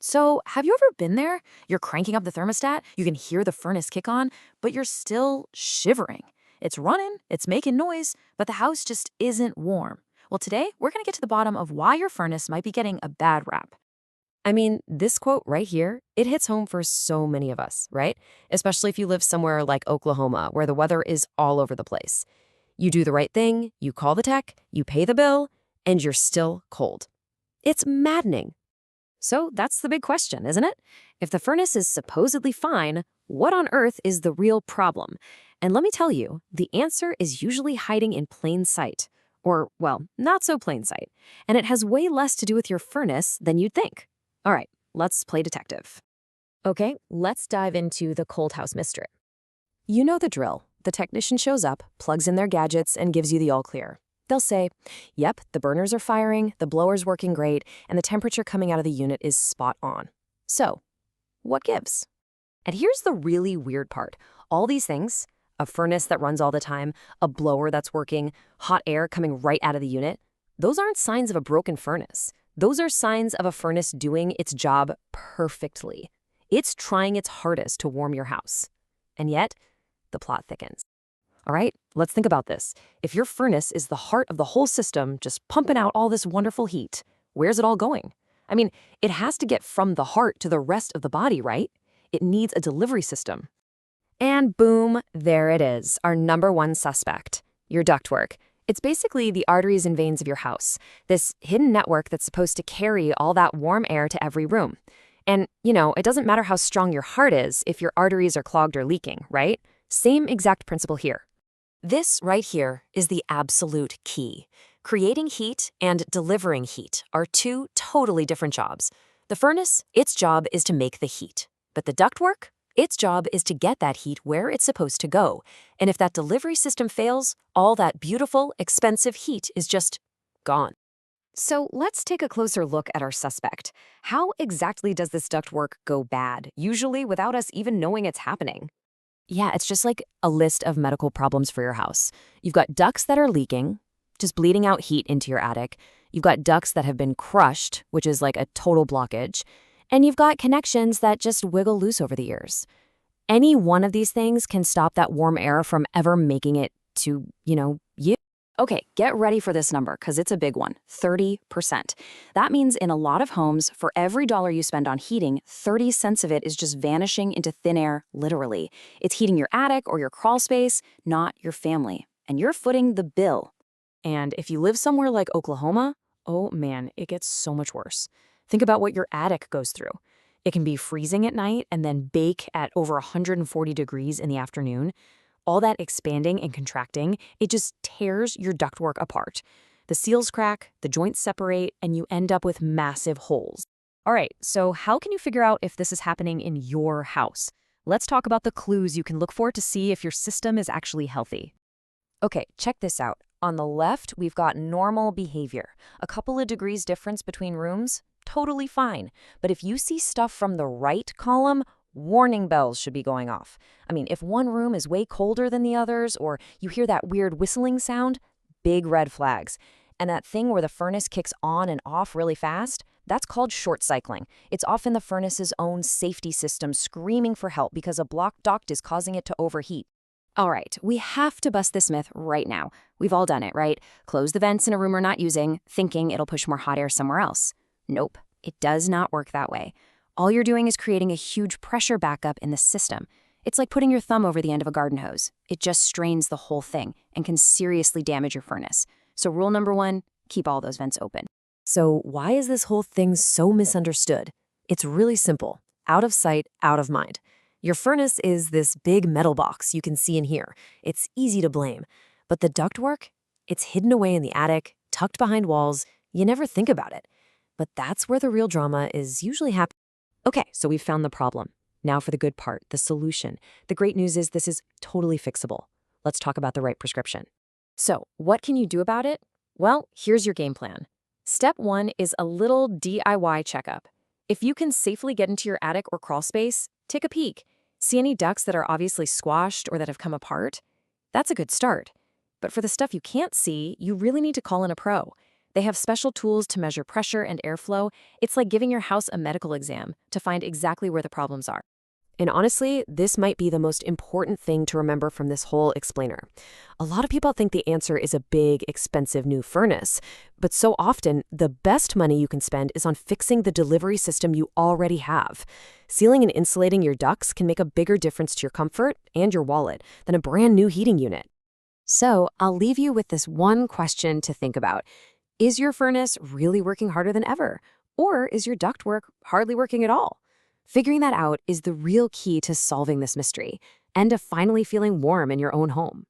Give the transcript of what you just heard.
So, have you ever been there? You're cranking up the thermostat, you can hear the furnace kick on, but you're still shivering. It's running, it's making noise, but the house just isn't warm. Well, today we're going to get to the bottom of why your furnace might be getting a bad rap. I mean, this quote right here, it hits home for so many of us, right? Especially if you live somewhere like Oklahoma, where the weather is all over the place. You do the right thing, you call the tech, you pay the bill, and you're still cold. It's maddening. So, that's the big question, isn't it? If the furnace is supposedly fine, what on earth is the real problem? And let me tell you, the answer is usually hiding in plain sight. Or, well, not so plain sight. And it has way less to do with your furnace than you'd think. All right, let's play detective. Okay, let's dive into the cold house mystery. You know the drill. The technician shows up, plugs in their gadgets, and gives you the all clear. They'll say, yep, the burners are firing, the blower's working great, and the temperature coming out of the unit is spot on. So, what gives? And here's the really weird part. All these things, a furnace that runs all the time, a blower that's working, hot air coming right out of the unit, those aren't signs of a broken furnace. Those are signs of a furnace doing its job perfectly. It's trying its hardest to warm your house. And yet, the plot thickens. All right, let's think about this. If your furnace is the heart of the whole system, just pumping out all this wonderful heat, where's it all going? I mean, it has to get from the heart to the rest of the body, right? It needs a delivery system. And boom, there it is, our number one suspect, your ductwork. It's basically the arteries and veins of your house, this hidden network that's supposed to carry all that warm air to every room. And, it doesn't matter how strong your heart is if your arteries are clogged or leaking, right? Same exact principle here. This right here is the absolute key. Creating heat and delivering heat are two totally different jobs. The furnace, its job is to make the heat. But the ductwork, its job is to get that heat where it's supposed to go. And if that delivery system fails, all that beautiful, expensive heat is just gone. So let's take a closer look at our suspect. How exactly does this ductwork go bad, usually without us even knowing it's happening? Yeah, it's just like a list of medical problems for your house. You've got ducts that are leaking, just bleeding out heat into your attic. You've got ducts that have been crushed, which is like a total blockage. And you've got connections that just wiggle loose over the years. Any one of these things can stop that warm air from ever making it to, you. Okay, get ready for this number because it's a big one, 30%. That means in a lot of homes, for every dollar you spend on heating, 30 cents of it is just vanishing into thin air, literally. It's heating your attic or your crawl space, not your family. And you're footing the bill. And if you live somewhere like Oklahoma, oh man, it gets so much worse. Think about what your attic goes through. It can be freezing at night and then bake at over 140 degrees in the afternoon. All that expanding and contracting, it just tears your ductwork apart. The seals crack, the joints separate, and you end up with massive holes. All right, so how can you figure out if this is happening in your house? Let's talk about the clues you can look for to see if your system is actually healthy. Okay, check this out. On the left, we've got normal behavior. A couple of degrees difference between rooms, totally fine. But if you see stuff from the right column, warning bells should be going off. I mean, if one room is way colder than the others, or you hear that weird whistling sound, big red flags. And that thing where the furnace kicks on and off really fast, that's called short cycling. It's often the furnace's own safety system screaming for help because a blocked duct is causing it to overheat. All right, we have to bust this myth right now. We've all done it, right? Close the vents in a room we're not using, thinking it'll push more hot air somewhere else. Nope, it does not work that way. All you're doing is creating a huge pressure backup in the system. It's like putting your thumb over the end of a garden hose. It just strains the whole thing and can seriously damage your furnace. So rule number one, keep all those vents open. So why is this whole thing so misunderstood? It's really simple. Out of sight, out of mind. Your furnace is this big metal box you can see and hear. It's easy to blame. But the ductwork, it's hidden away in the attic, tucked behind walls. You never think about it. But that's where the real drama is usually happening. Okay, so we've found the problem. Now for the good part, the solution. The great news is this is totally fixable. Let's talk about the right prescription. So, what can you do about it? Well, here's your game plan. Step 1 is a little DIY checkup. If you can safely get into your attic or crawl space, take a peek. See any ducts that are obviously squashed or that have come apart? That's a good start. But for the stuff you can't see, you really need to call in a pro. They have special tools to measure pressure and airflow. It's like giving your house a medical exam to find exactly where the problems are. And honestly, this might be the most important thing to remember from this whole explainer. A lot of people think the answer is a big, expensive new furnace, but so often, the best money you can spend is on fixing the delivery system you already have. Sealing and insulating your ducts can make a bigger difference to your comfort and your wallet than a brand new heating unit. So, I'll leave you with this one question to think about. Is your furnace really working harder than ever? Or is your ductwork hardly working at all? Figuring that out is the real key to solving this mystery and to finally feeling warm in your own home.